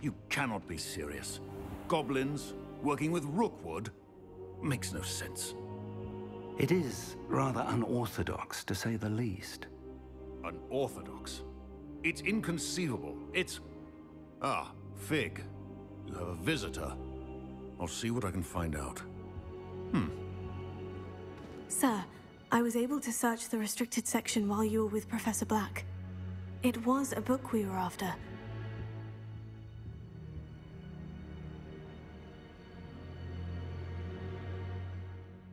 You cannot be serious. Goblins working with Rookwood makes no sense. It is rather unorthodox, to say the least. Unorthodox? It's inconceivable. It's... Ah, Fig. You have a visitor. I'll see what I can find out. Sir, I was able to search the restricted section while you were with Professor Black. It was a book we were after.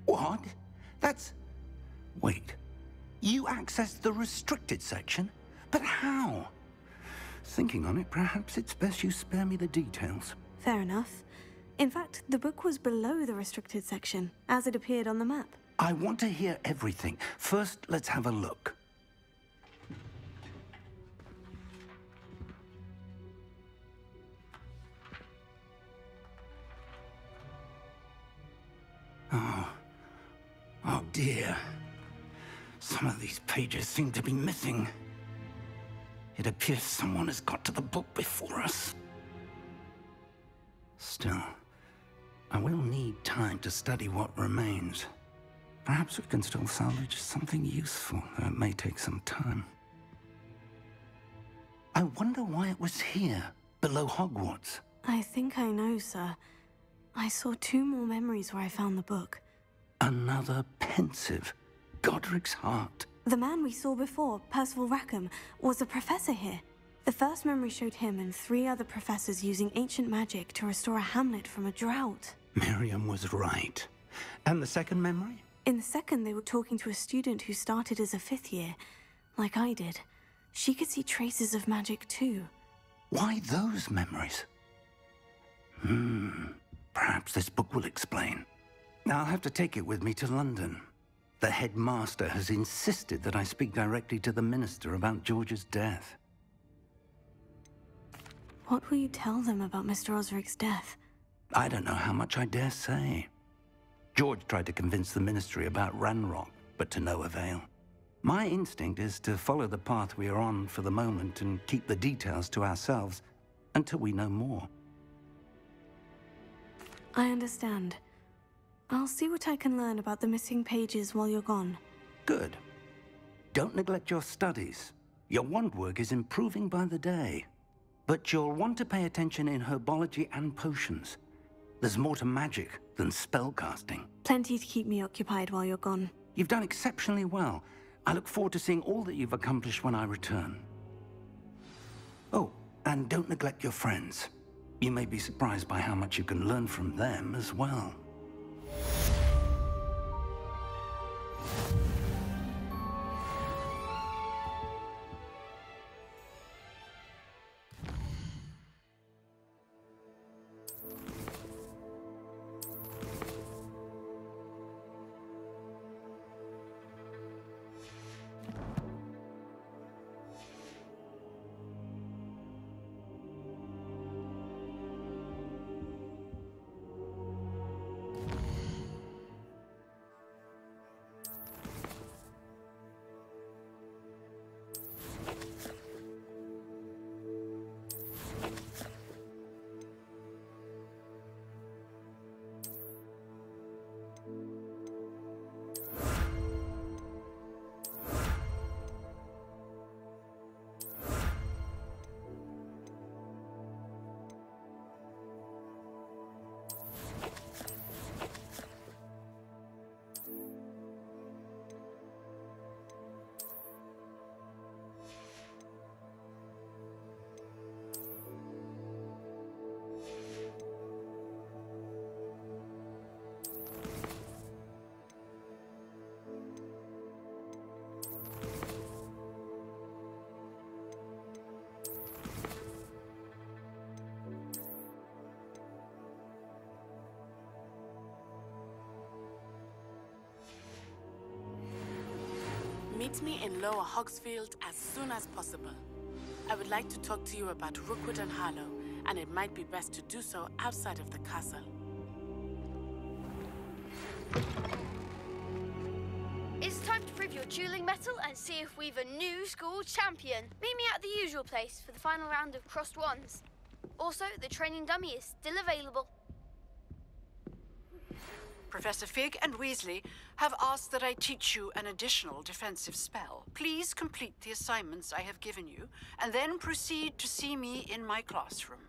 What? That's... Wait. You accessed the restricted section? But how? Thinking on it, perhaps it's best you spare me the details. Fair enough. In fact, the book was below the restricted section, as it appeared on the map. I want to hear everything. First, let's have a look. Oh dear. Some of these pages seem to be missing. It appears someone has got to the book before us. Still, I will need time to study what remains. Perhaps we can still salvage something useful, though it may take some time. I wonder why it was here, below Hogwarts. I think I know, sir. I saw 2 more memories where I found the book. Another pensive. Godric's heart. The man we saw before, Percival Rackham, was a professor here. The first memory showed him and 3 other professors using ancient magic to restore a hamlet from a drought. Miriam was right. And the second memory? In the second, they were talking to a student who started as a 5th year, like I did. She could see traces of magic too. Why those memories? Perhaps this book will explain. I'll have to take it with me to London. The headmaster has insisted that I speak directly to the minister about George's death. What will you tell them about Mr. Osric's death? I don't know how much I dare say. George tried to convince the ministry about Ranrock, but to no avail. My instinct is to follow the path we are on for the moment and keep the details to ourselves until we know more. I understand. I'll see what I can learn about the missing pages while you're gone. Good. Don't neglect your studies. Your wand work is improving by the day. But you'll want to pay attention in herbology and potions. There's more to magic than spellcasting. Plenty to keep me occupied while you're gone. You've done exceptionally well. I look forward to seeing all that you've accomplished when I return. Oh, and don't neglect your friends. You may be surprised by how much you can learn from them as well. Meet me in Lower Hogsfield as soon as possible. I would like to talk to you about Rookwood and Harlow, and it might be best to do so outside of the castle. It's time to prove your dueling mettle and see if we've a new school champion. Meet me at the usual place for the final round of crossed wands. Also, the training dummy is still available. Professor Fig and Weasley have asked that I teach you an additional defensive spell. Please complete the assignments I have given you, and then proceed to see me in my classroom.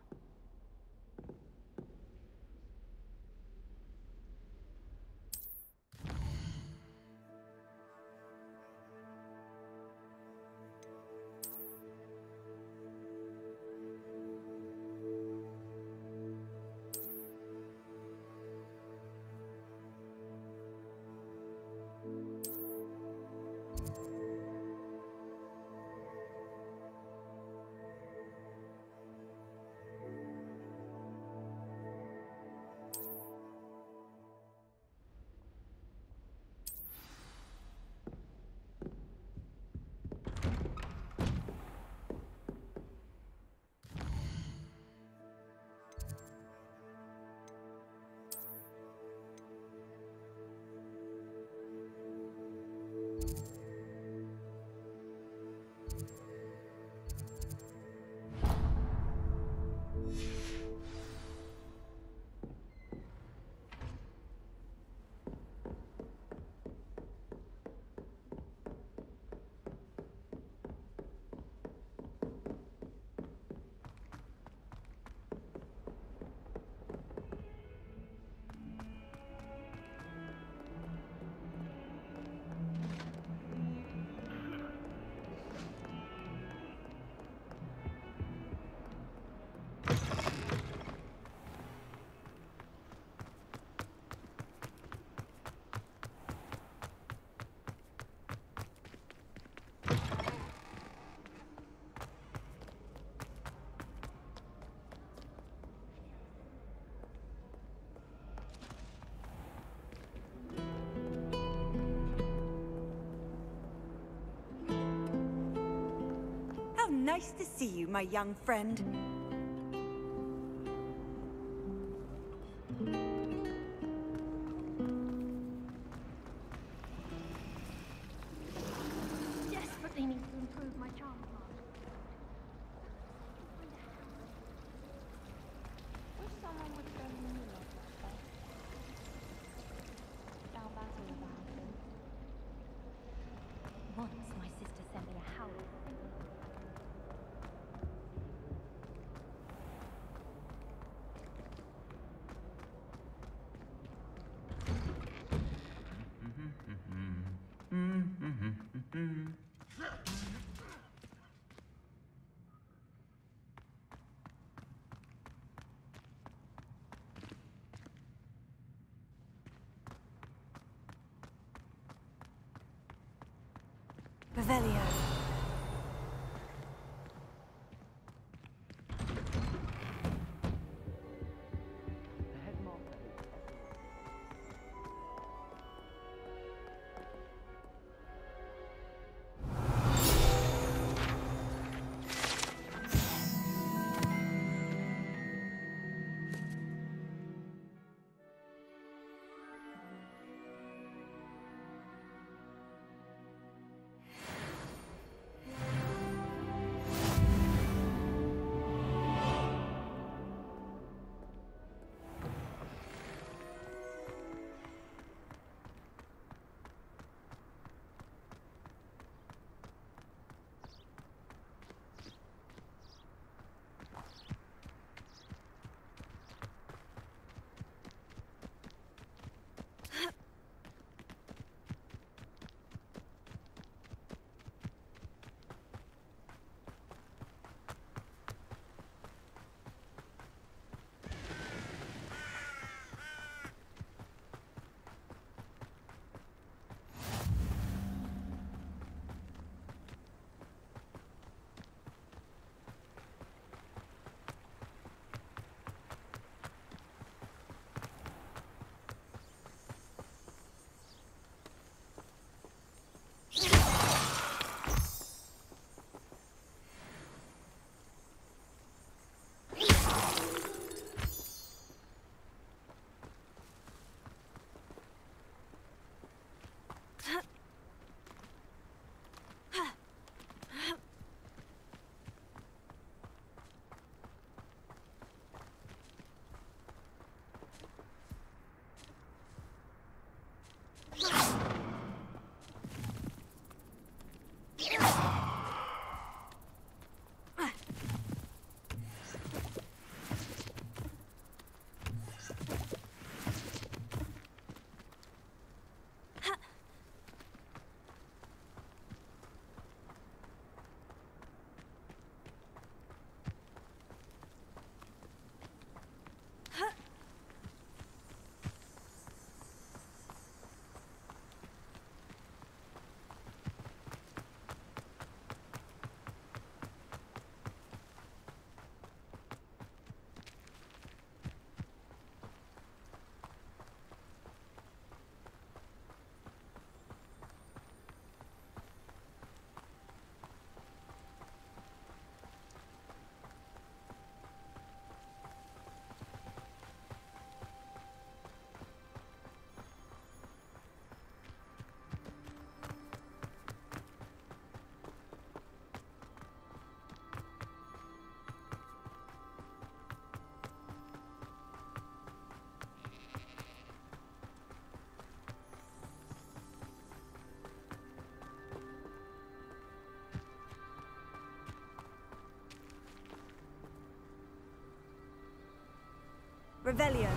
How nice to see you, my young friend. Desperately need to improve my charm card. Wish someone would tell me like that. Tell Basil about him. Once my sister sent me a howl. Revelio. Revelio.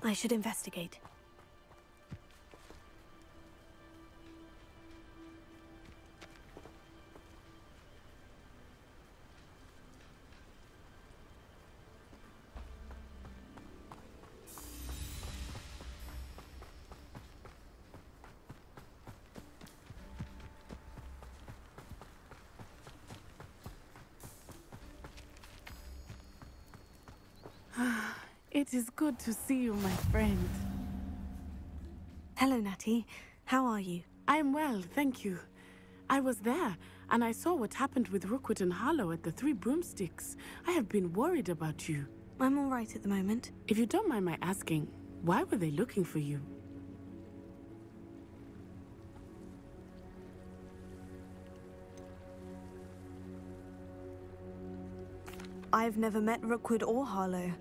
I should investigate. It is good to see you, my friend. Hello, Natty. How are you? I am well, thank you. I was there, and I saw what happened with Rookwood and Harlow at the Three Broomsticks. I have been worried about you. I'm all right at the moment. If you don't mind my asking, why were they looking for you? I've never met Rookwood or Harlow.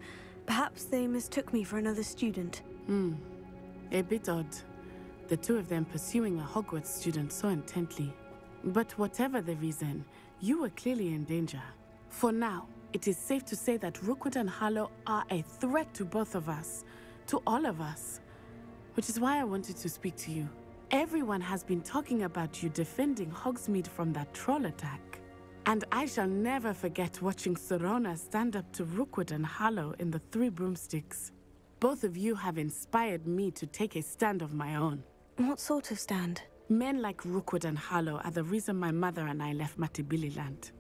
Perhaps they mistook me for another student. A bit odd. The two of them pursuing a Hogwarts student so intently. But whatever the reason, you were clearly in danger. For now, it is safe to say that Rookwood and Harlow are a threat to both of us. To all of us. Which is why I wanted to speak to you. Everyone has been talking about you defending Hogsmeade from that troll attack. And I shall never forget watching Sirona stand up to Rookwood and Harlow in the Three Broomsticks. Both of you have inspired me to take a stand of my own. What sort of stand? Men like Rookwood and Harlow are the reason my mother and I left Matabeleland.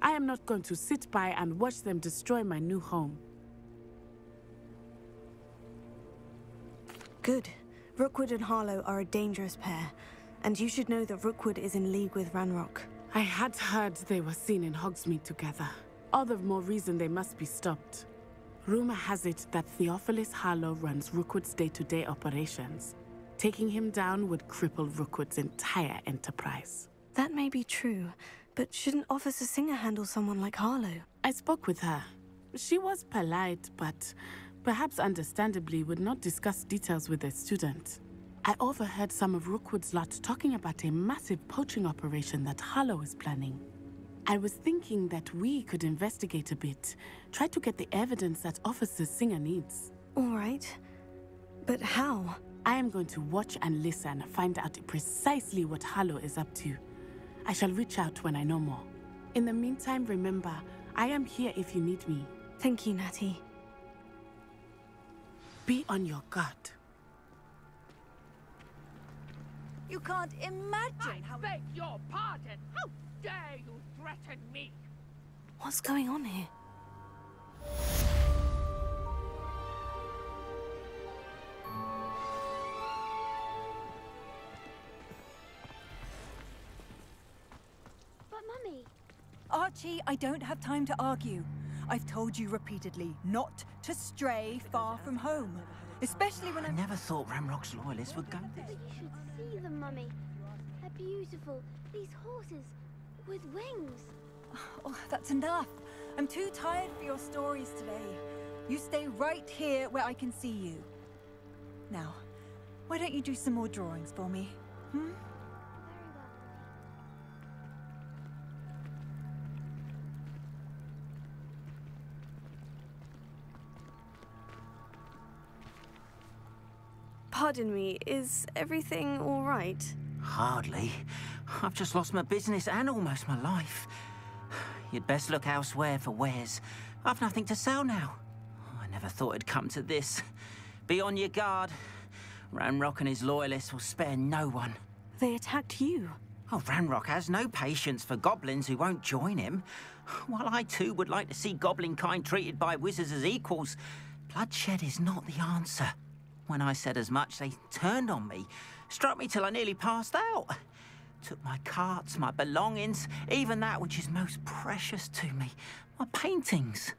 I am not going to sit by and watch them destroy my new home. Good. Rookwood and Harlow are a dangerous pair, and you should know that Rookwood is in league with Ranrock. I had heard they were seen in Hogsmeade together. All the more reason they must be stopped. Rumor has it that Theophilus Harlow runs Rookwood's day-to-day operations. Taking him down would cripple Rookwood's entire enterprise. That may be true, but shouldn't Officer Singer handle someone like Harlow? I spoke with her. She was polite, but perhaps understandably would not discuss details with a student. I overheard some of Rookwood's lot talking about a massive poaching operation that Harlow is planning. I was thinking that we could investigate a bit, try to get the evidence that Officer Singer needs. All right. But how? I am going to watch and listen, find out precisely what Harlow is up to. I shall reach out when I know more. In the meantime, remember, I am here if you need me. Thank you, Natty. Be on your guard. You can't imagine I beg your pardon! How dare you threaten me? What's going on here? But Mummy... Archie, I don't have time to argue. I've told you repeatedly not to stray far from home. Especially when I never thought Ranrock's loyalists would go this. But you should see them, Mummy. They're beautiful. These horses with wings. Oh, that's enough. I'm too tired for your stories today. You stay right here where I can see you. Now, why don't you do some more drawings for me? Hmm? Pardon me, is everything all right? Hardly. I've just lost my business and almost my life. You'd best look elsewhere for wares. I've nothing to sell now. I never thought it'd come to this. Be on your guard. Ranrock and his loyalists will spare no one. They attacked you. Oh, Ranrock has no patience for goblins who won't join him. While I too would like to see goblin kind treated by wizards as equals, bloodshed is not the answer. When I said as much, they turned on me, struck me till I nearly passed out. Took my carts, my belongings, even that which is most precious to me, my paintings.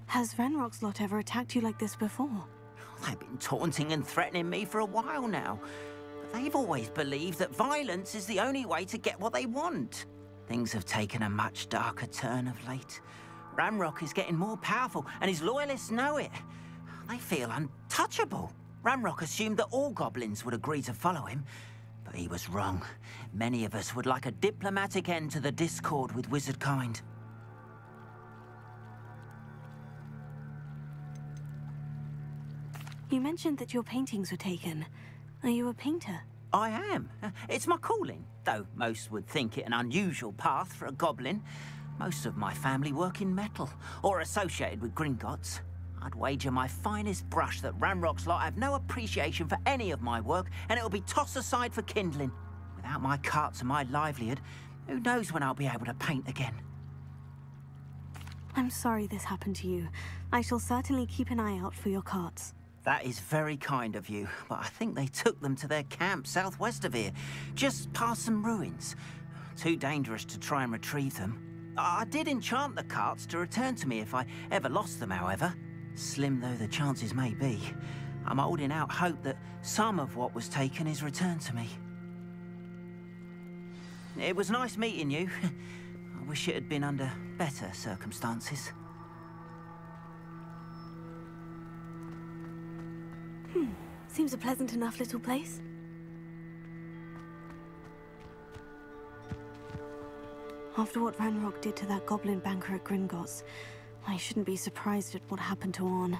Has Ranrock's lot ever attacked you like this before? They've been taunting and threatening me for a while now. But they've always believed that violence is the only way to get what they want. Things have taken a much darker turn of late. Ranrock is getting more powerful, and his loyalists know it. They feel untouchable. Ranrock assumed that all goblins would agree to follow him, but he was wrong. Many of us would like a diplomatic end to the discord with wizard kind. You mentioned that your paintings were taken. Are you a painter? I am. It's my calling, though most would think it an unusual path for a goblin. Most of my family work in metal, or associated with Gringotts. I'd wager my finest brush that Ranrock's lot have no appreciation for any of my work, and it'll be tossed aside for kindling. Without my carts and my livelihood, who knows when I'll be able to paint again. I'm sorry this happened to you. I shall certainly keep an eye out for your carts. That is very kind of you, but I think they took them to their camp southwest of here, just past some ruins. Too dangerous to try and retrieve them. I did enchant the carts to return to me if I ever lost them, however. Slim though the chances may be, I'm holding out hope that some of what was taken is returned to me. It was nice meeting you. I wish it had been under better circumstances. Seems a pleasant enough little place. After what Ranrock did to that goblin banker at Gringotts, I shouldn't be surprised at what happened to Orn.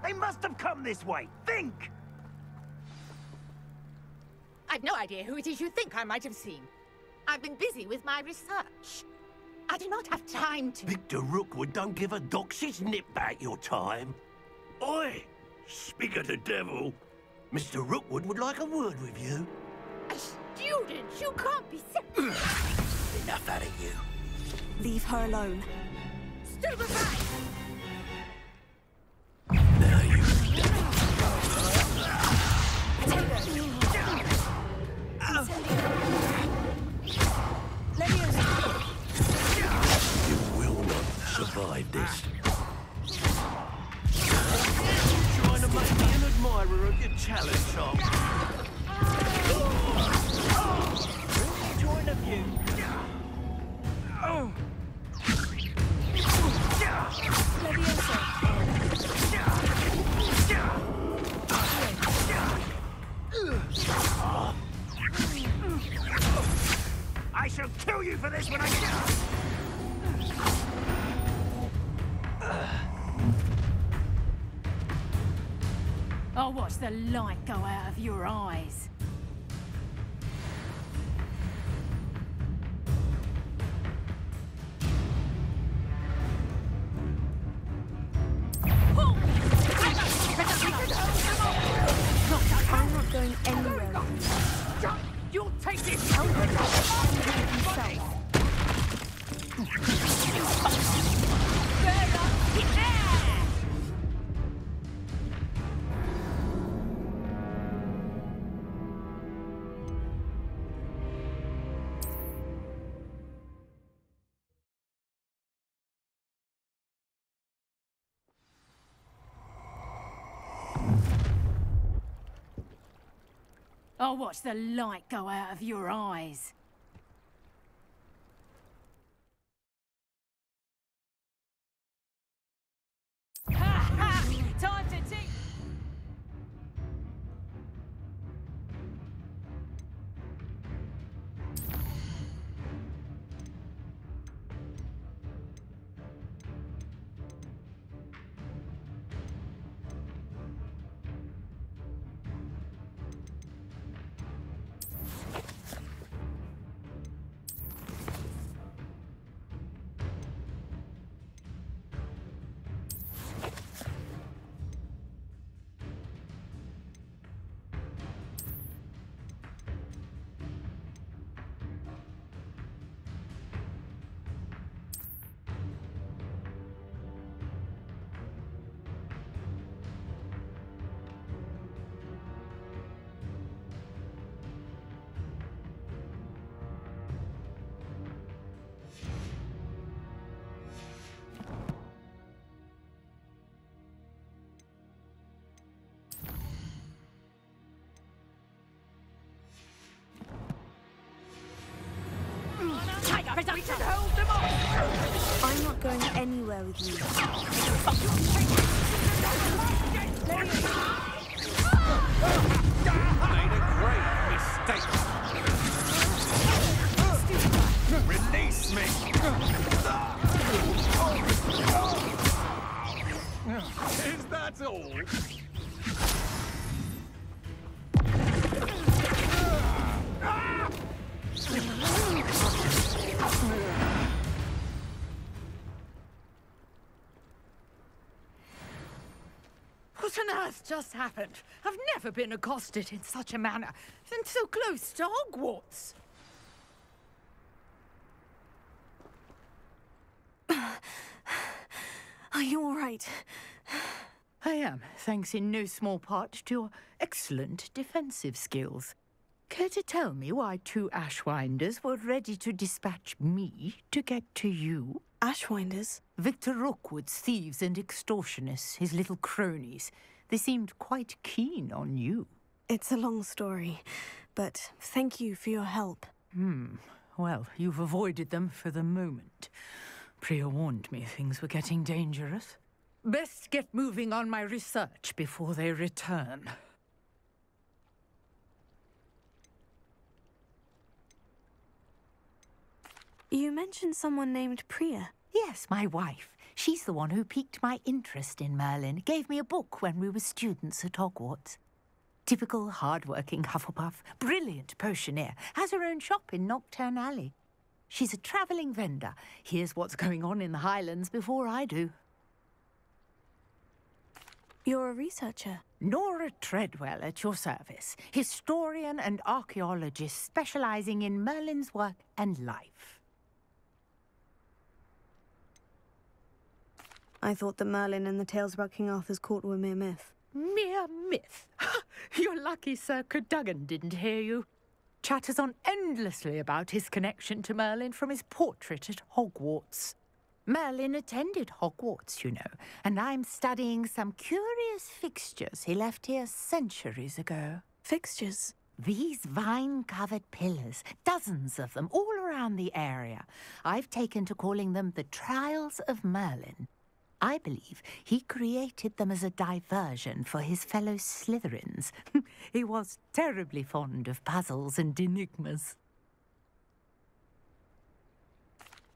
They must have come this way. Think! I've no idea who it is you think I might have seen. I've been busy with my research. I do not have time to... Victor Rookwood don't give a doxy's nip back your time. Oi! Speak of the devil. Mr. Rookwood would like a word with you. A student? You can't be serious. Enough out of you. Leave her alone. Stupefy! Now you... You will not survive this. You're trying to make me an admirer of your talent, Tom. Join of you. for this when I get up. I'll watch the light go out of your eyes. I'm not going anywhere. You'll take this helmet himself. I'll watch the light go out of your eyes. Ha ha! Time to take... We should hold them off! I'm not going anywhere with you. Made a great mistake. Release me! Is that all? What on earth just happened? I've never been accosted in such a manner, and so close to Hogwarts. Are you all right? I am, thanks in no small part to your excellent defensive skills. Care to tell me why 2 Ashwinders were ready to dispatch me to get to you? Ashwinders? Victor Rookwood's thieves and extortionists, his little cronies. They seemed quite keen on you. It's a long story, but thank you for your help. Well, you've avoided them for the moment. Priya warned me things were getting dangerous. Best get moving on my research before they return. You mentioned someone named Priya. Yes, my wife. She's the one who piqued my interest in Merlin. Gave me a book when we were students at Hogwarts. Typical hard-working Hufflepuff, brilliant potioneer, has her own shop in Knockturn Alley. She's a travelling vendor. Hears what's going on in the Highlands before I do. You're a researcher? Nora Treadwell at your service. Historian and archaeologist specialising in Merlin's work and life. I thought that Merlin and the tales about King Arthur's court were mere myth. Mere myth? You're lucky Sir Cadogan didn't hear you. Chatters on endlessly about his connection to Merlin from his portrait at Hogwarts. Merlin attended Hogwarts, you know, and I'm studying some curious fixtures he left here centuries ago. Fixtures? These vine-covered pillars, dozens of them, all around the area. I've taken to calling them the Trials of Merlin. I believe he created them as a diversion for his fellow Slytherins. He was terribly fond of puzzles and enigmas.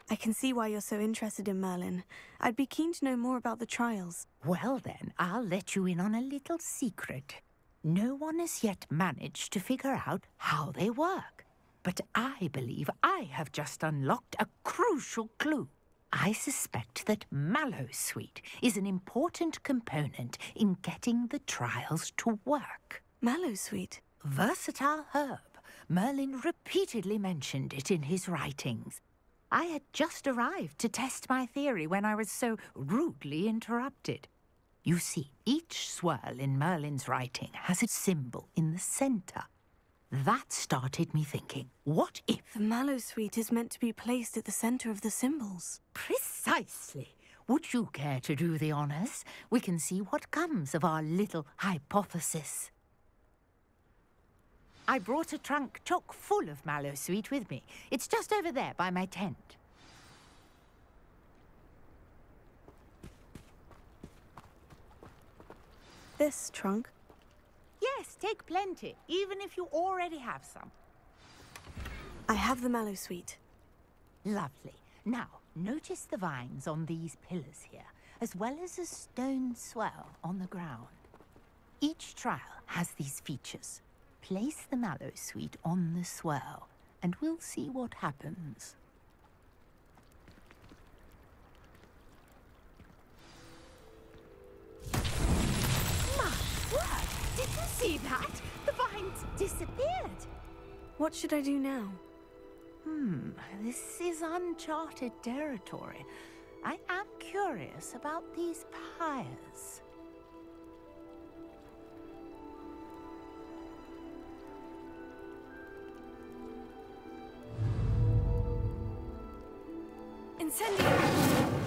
I can see why you're so interested in Merlin. I'd be keen to know more about the trials. Well then, I'll let you in on a little secret. No one has yet managed to figure out how they work. But I believe I have just unlocked a crucial clue. I suspect that Mallowsweet is an important component in getting the trials to work. Mallowsweet? Versatile herb. Merlin repeatedly mentioned it in his writings. I had just arrived to test my theory when I was so rudely interrupted. You see, each swirl in Merlin's writing has a symbol in the center. That started me thinking, what if... The Mallowsweet is meant to be placed at the center of the symbols. Precisely. Would you care to do the honors? We can see what comes of our little hypothesis. I brought a trunk chock full of Mallowsweet with me. It's just over there by my tent. This trunk? Yes, take plenty, even if you already have some. I have the Mallowsweet. Lovely. Now, notice the vines on these pillars here, as well as a stone swell on the ground. Each trial has these features. Place the Mallowsweet on the swirl, and we'll see what happens. My word! Did you see that? The vines disappeared. What should I do now? This is uncharted territory. I am curious about these pyres. Incendio!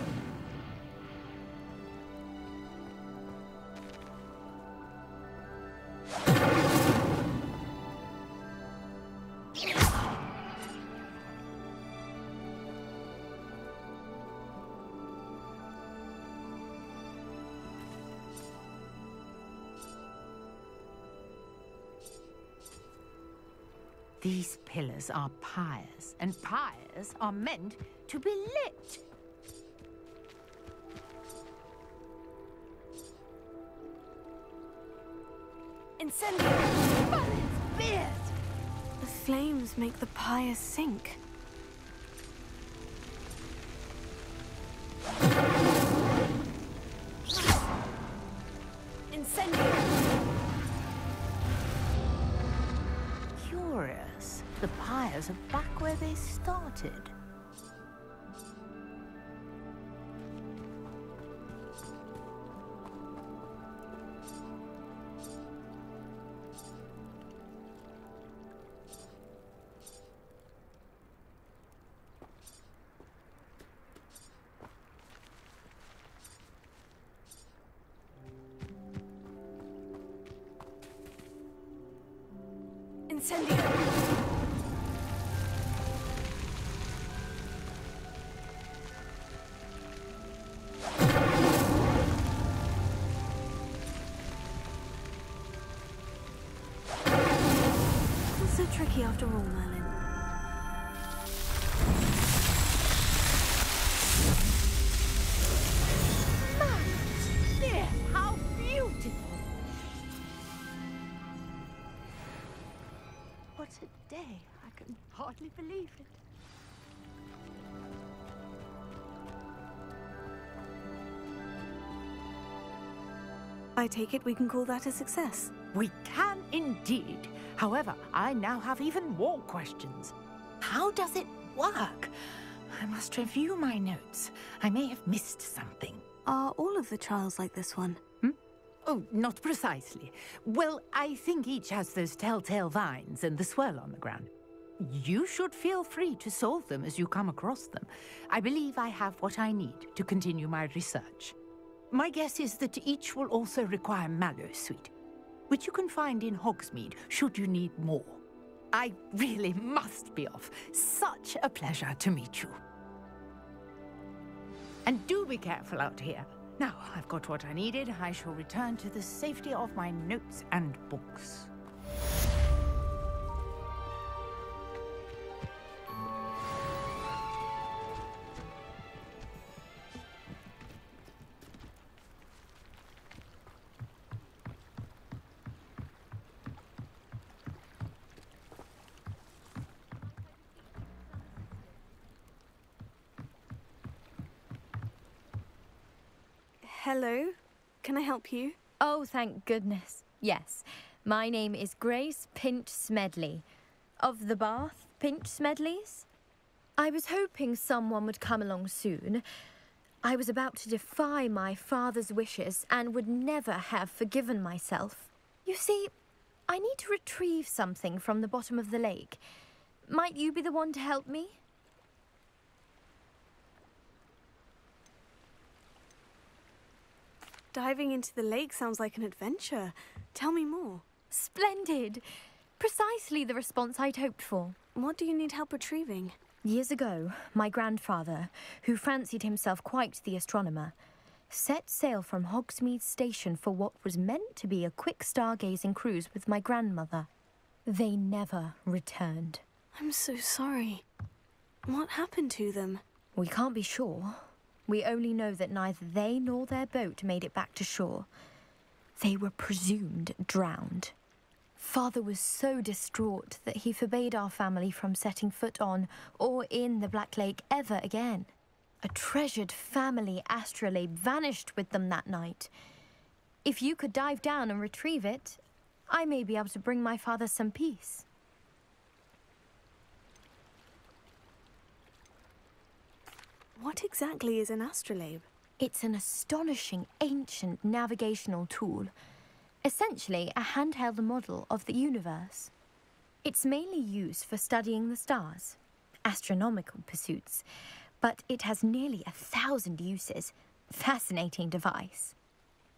These pillars are pyres, and pyres are meant to be lit. Incendio! Merlin's beard! The flames make the pyre sink. Incendio! Curious. The pyres are back where they started. Incendio! Not so tricky after all, Merlin. There, how beautiful! What a day! I can hardly believe it. I take it we can call that a success. We can indeed. However, I now have even more questions. How does it work? I must review my notes. I may have missed something. Are all of the trials like this one? Oh, not precisely. Well, I think each has those telltale vines and the swirl on the ground. You should feel free to solve them as you come across them. I believe I have what I need to continue my research. My guess is that each will also require Mallowsweet, which you can find in Hogsmeade should you need more. I really must be off. Such a pleasure to meet you. And do be careful out here. Now I've got what I needed, I shall return to the safety of my notes and books. Hello. Can I help you? Oh, thank goodness. Yes. My name is Grace Pinch Smedley. Of the Bath Pinch Smedleys? I was hoping someone would come along soon. I was about to defy my father's wishes and would never have forgiven myself. You see, I need to retrieve something from the bottom of the lake. Might you be the one to help me? Diving into the lake sounds like an adventure. Tell me more. Splendid! Precisely the response I'd hoped for. What do you need help retrieving? Years ago, my grandfather, who fancied himself quite the astronomer, set sail from Hogsmeade Station for what was meant to be a quick stargazing cruise with my grandmother. They never returned. I'm so sorry. What happened to them? We can't be sure. We only know that neither they nor their boat made it back to shore. They were presumed drowned. Father was so distraught that he forbade our family from setting foot on or in the Black Lake ever again. A treasured family astrolabe vanished with them that night. If you could dive down and retrieve it, I may be able to bring my father some peace. What exactly is an astrolabe? It's an astonishing ancient navigational tool. Essentially, a handheld model of the universe. It's mainly used for studying the stars, astronomical pursuits, but it has nearly 1,000 uses. Fascinating device.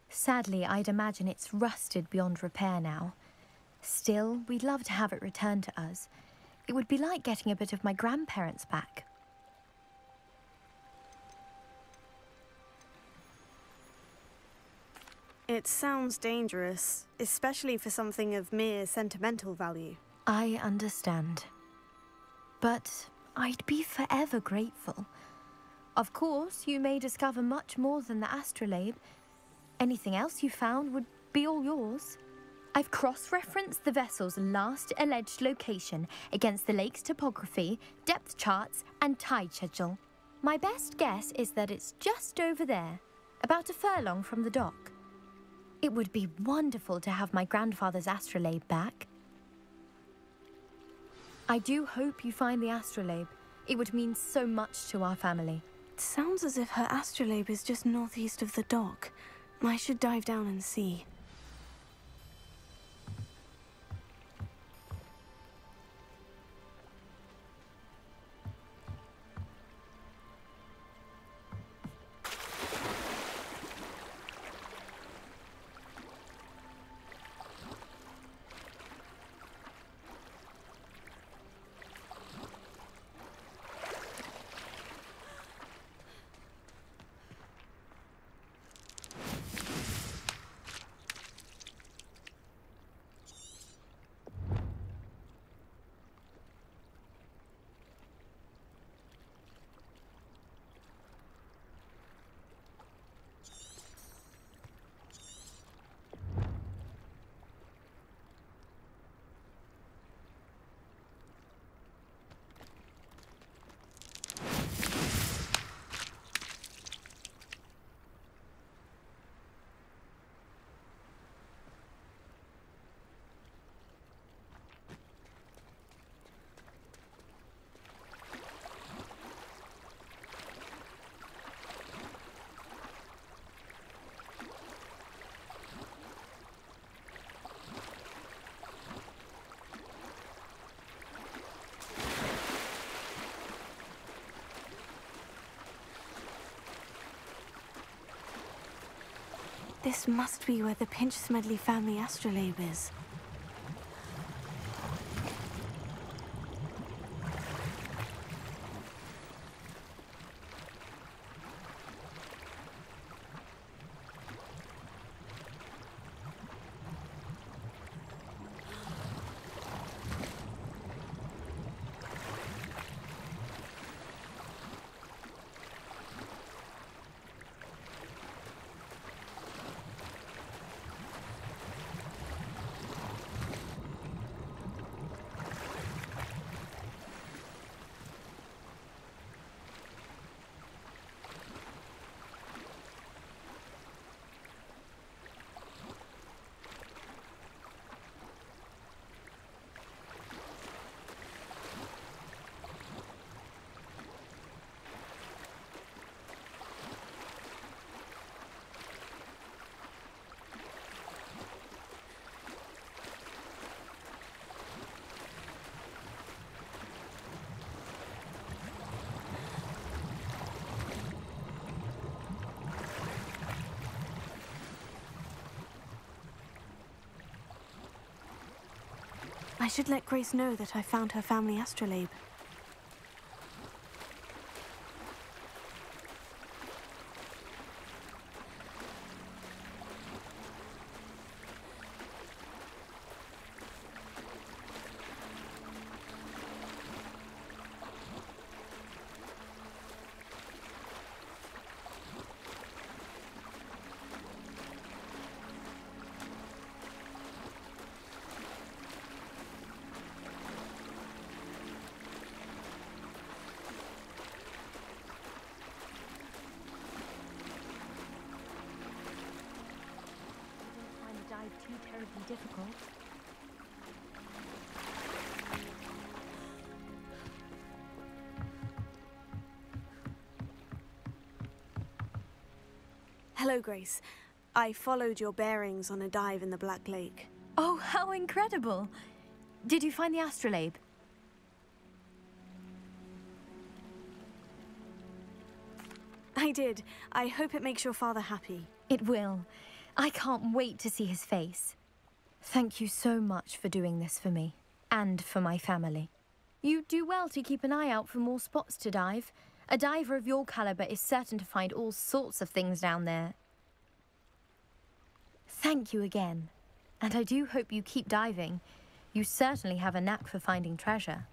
Sadly, I'd imagine it's rusted beyond repair now. Still, we'd love to have it returned to us. It would be like getting a bit of my grandparents back. It sounds dangerous, especially for something of mere sentimental value. I understand. But I'd be forever grateful. Of course, you may discover much more than the astrolabe. Anything else you found would be all yours. I've cross-referenced the vessel's last alleged location against the lake's topography, depth charts, and tide schedule. My best guess is that it's just over there, about a furlong from the dock. It would be wonderful to have my grandfather's astrolabe back. I do hope you find the astrolabe. It would mean so much to our family. It sounds as if her astrolabe is just northeast of the dock. I should dive down and see. This must be where the Pinch Smedley family astrolabe is. I should let Grace know that I found her family astrolabe. Too terribly difficult. Hello, Grace. I followed your bearings on a dive in the Black Lake. Oh, how incredible! Did you find the astrolabe? I did. I hope it makes your father happy. It will. I can't wait to see his face. Thank you so much for doing this for me, and for my family. You do well to keep an eye out for more spots to dive. A diver of your caliber is certain to find all sorts of things down there. Thank you again, and I do hope you keep diving. You certainly have a knack for finding treasure.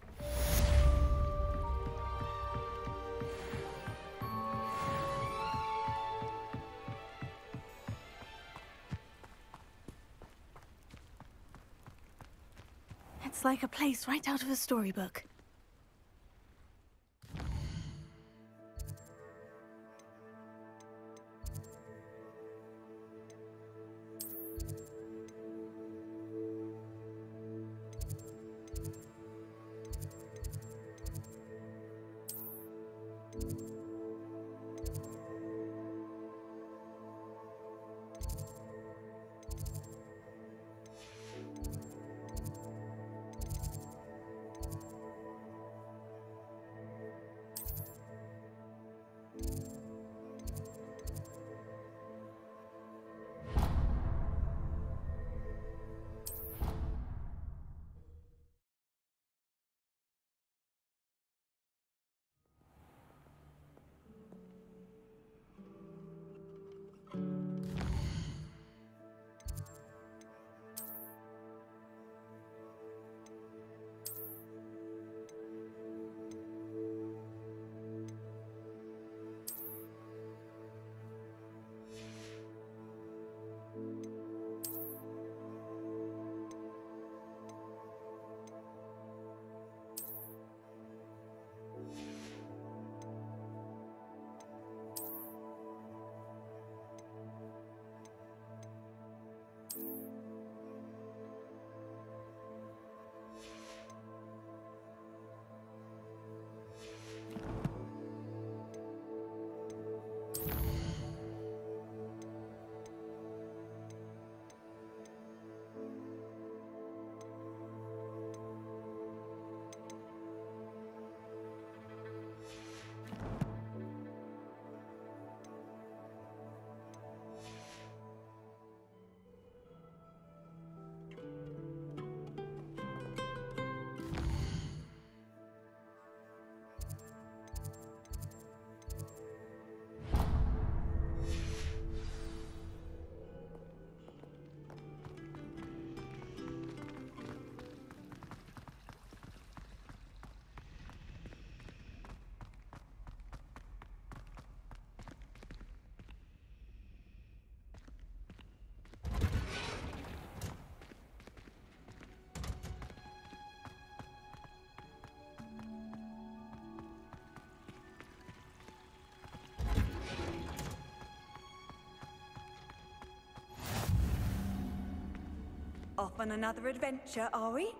It's like a place right out of a storybook. Off on another adventure, are we?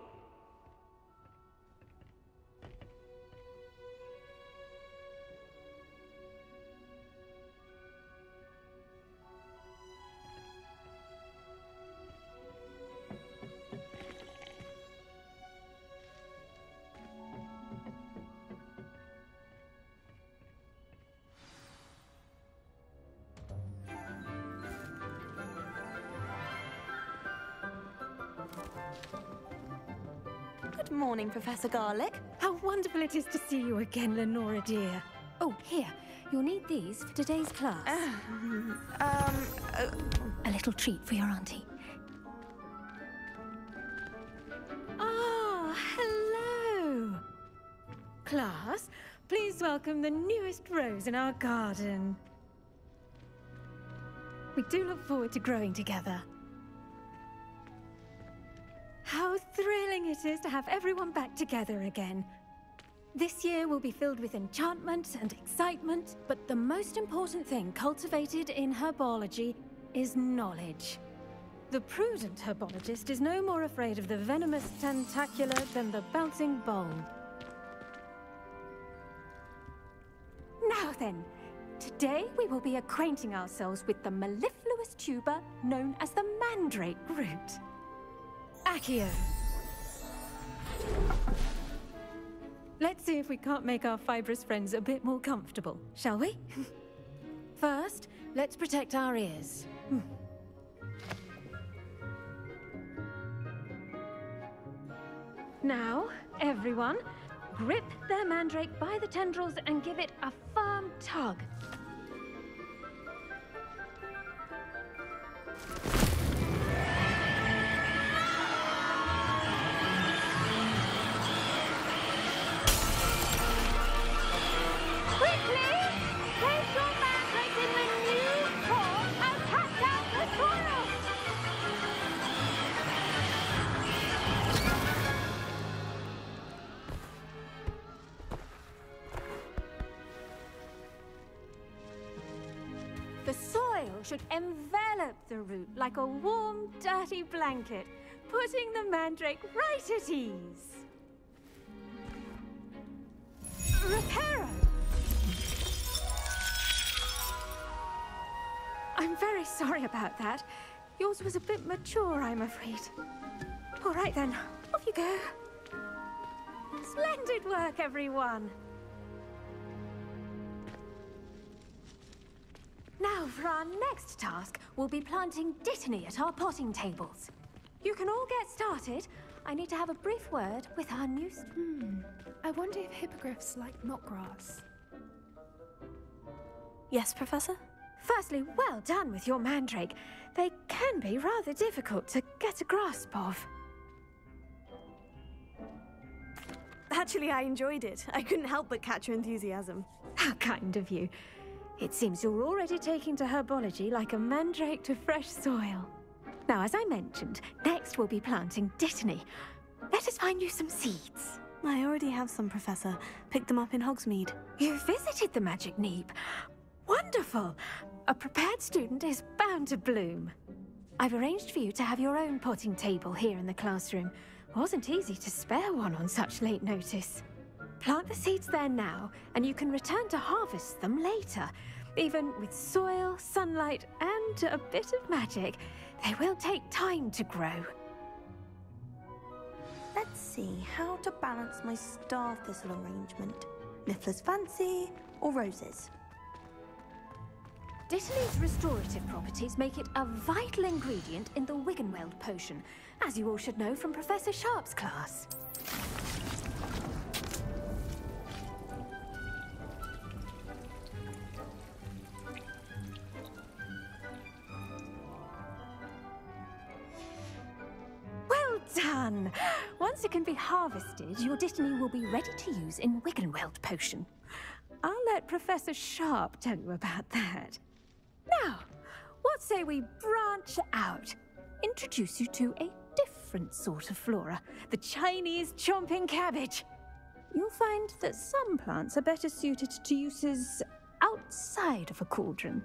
Good morning, Professor Garlick. How wonderful it is to see you again, Lenora dear. Oh, here. You'll need these for today's class. A little treat for your auntie. Ah, hello. Class, please welcome the newest rose in our garden. We do look forward to growing together. How thrilling it is to have everyone back together again. This year will be filled with enchantment and excitement, but the most important thing cultivated in herbology is knowledge. The prudent herbologist is no more afraid of the venomous tentacula than the bouncing bulb. Now then, today we will be acquainting ourselves with the mellifluous tuber known as the mandrake root. Accio. Let's see if we can't make our fibrous friends a bit more comfortable, shall we? First, let's protect our ears. Now, everyone, grip their mandrake by the tendrils and give it a firm tug. The soil should envelop the root like a warm, dirty blanket, putting the mandrake right at ease. Reparo! I'm very sorry about that. Yours was a bit mature, I'm afraid. All right then, off you go. Splendid work, everyone. Now, for our next task, we'll be planting Dittany at our potting tables. You can all get started. I need to have a brief word with our new... I wonder if hippogriffs like knotgrass. Yes, Professor? Firstly, well done with your mandrake. They can be rather difficult to get a grasp of. Actually, I enjoyed it. I couldn't help but catch your enthusiasm. How kind of you. It seems you're already taking to herbology like a mandrake to fresh soil. Now, as I mentioned, next we'll be planting Dittany. Let us find you some seeds. I already have some, Professor. Picked them up in Hogsmeade. You visited the Magic Neep. Wonderful! A prepared student is bound to bloom. I've arranged for you to have your own potting table here in the classroom. Wasn't easy to spare one on such late notice. Plant the seeds there now, and you can return to harvest them later. Even with soil, sunlight, and a bit of magic, they will take time to grow. Let's see how to balance my star thistle arrangement. Niffler's Fancy or roses? Dittany's restorative properties make it a vital ingredient in the Wiggenweld potion, as you all should know from Professor Sharp's class. Well done! Once it can be harvested, your Dittany will be ready to use in Wiggenweld potion. I'll let Professor Sharp tell you about that. Now, what say we branch out? Introduce you to a different sort of flora, the Chinese chomping cabbage. You'll find that some plants are better suited to uses outside of a cauldron.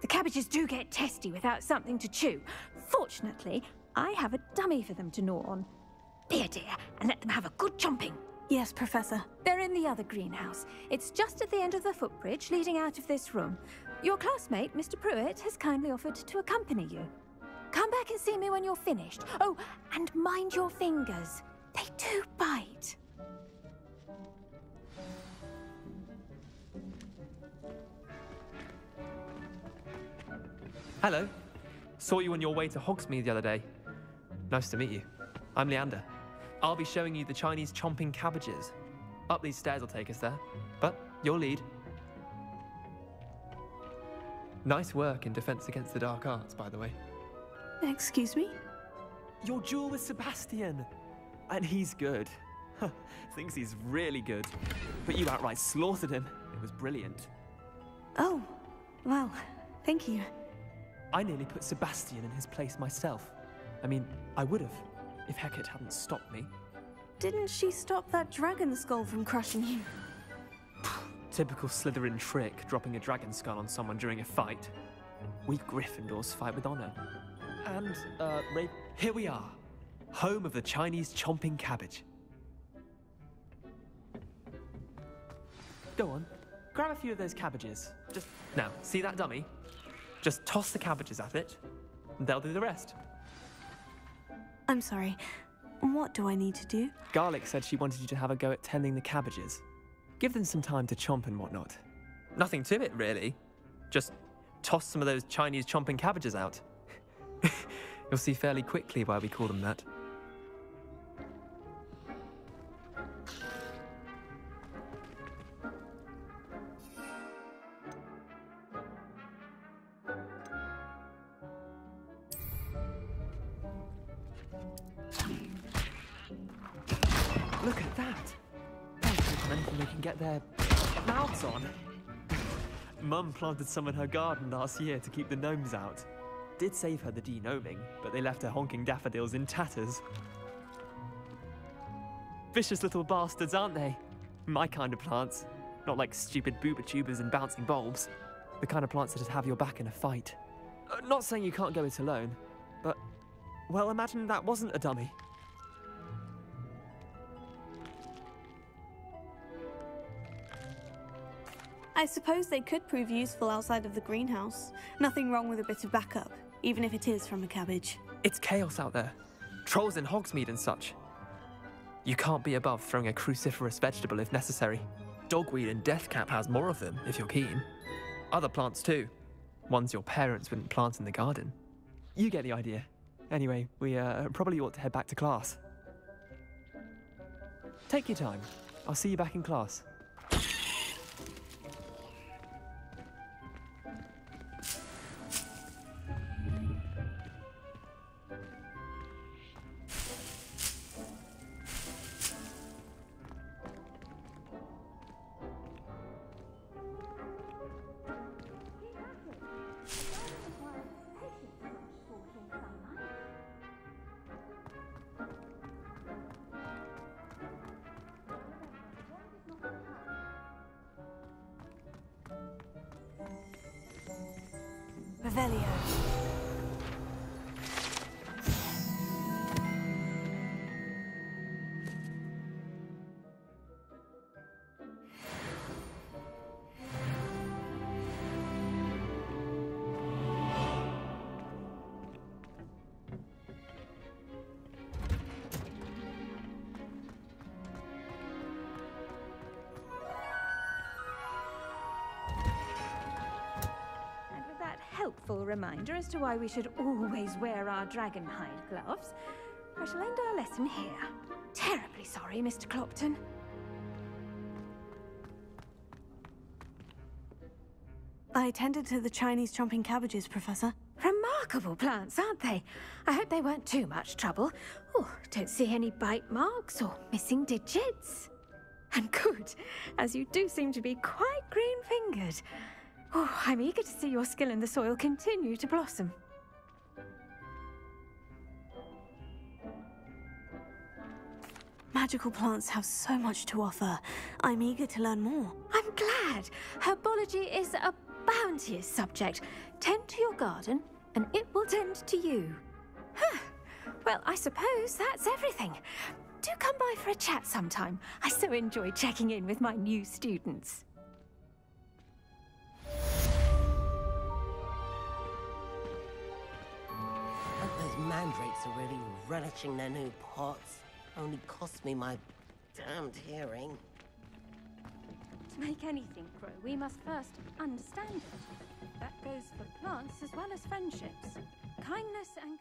The cabbages do get testy without something to chew. Fortunately, I have a dummy for them to gnaw on. Be a dear and let them have a good chomping. Yes, Professor. They're in the other greenhouse. It's just at the end of the footbridge leading out of this room. Your classmate, Mr. Pruitt, has kindly offered to accompany you. Come back and see me when you're finished. Oh, and mind your fingers. They do bite. Hello. Saw you on your way to Hogsmeade the other day. Nice to meet you. I'm Leander. I'll be showing you the Chinese chomping cabbages. Up these stairs will take us there, but you'll lead. Nice work in Defense Against the Dark Arts, by the way. Excuse me? Your duel with Sebastian. And he's good. Thinks he's really good. But you outright slaughtered him. It was brilliant. Oh, well, thank you. I nearly put Sebastian in his place myself. I mean, I would have, if Hecate hadn't stopped me. Didn't she stop that dragon skull from crushing you? Typical Slytherin trick, dropping a dragon skull on someone during a fight. We Gryffindors fight with honor. And, here we are. Home of the Chinese chomping cabbage. Go on, grab a few of those cabbages. Now, see that dummy? Just toss the cabbages at it, and they'll do the rest. I'm sorry. What do I need to do? Garlic said she wanted you to have a go at tending the cabbages. Give them some time to chomp and whatnot. Nothing to it, really. Just toss some of those Chinese chomping cabbages out. You'll see fairly quickly why we call them that. Look at that! They'll take anything they can get their mouths on. Mum planted some in her garden last year to keep the gnomes out. Did save her the de-gnoming, but they left her honking daffodils in tatters. Vicious little bastards, aren't they? My kind of plants. Not like stupid booba tubers and bouncing bulbs. The kind of plants that'd have your back in a fight. Not saying you can't go it alone, but, well, imagine that wasn't a dummy. I suppose they could prove useful outside of the greenhouse. Nothing wrong with a bit of backup, even if it is from a cabbage. It's chaos out there. Trolls in Hogsmeade and such. You can't be above throwing a cruciferous vegetable if necessary. Dogweed and Deathcap has more of them, if you're keen. Other plants too. Ones your parents wouldn't plant in the garden. You get the idea. Anyway, we probably ought to head back to class. Take your time. I'll see you back in class. Revelio. Helpful reminder as to why we should always wear our dragonhide gloves, I shall end our lesson here. Terribly sorry, Mr. Clopton. I attended to the Chinese chomping cabbages, Professor. Remarkable plants, aren't they? I hope they weren't too much trouble. Oh, don't see any bite marks or missing digits. And good, as you do seem to be quite green-fingered. Oh, I'm eager to see your skill in the soil continue to blossom. Magical plants have so much to offer. I'm eager to learn more. I'm glad. Herbology is a bounteous subject. Tend to your garden, and it will tend to you. Huh. Well, I suppose that's everything. Do come by for a chat sometime. I so enjoy checking in with my new students. Those mandrakes are really relishing their new pots. Only cost me my damned hearing. To make anything grow, we must first understand it. That goes for plants as well as friendships. Kindness and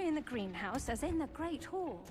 in the greenhouse as in the Great Hall.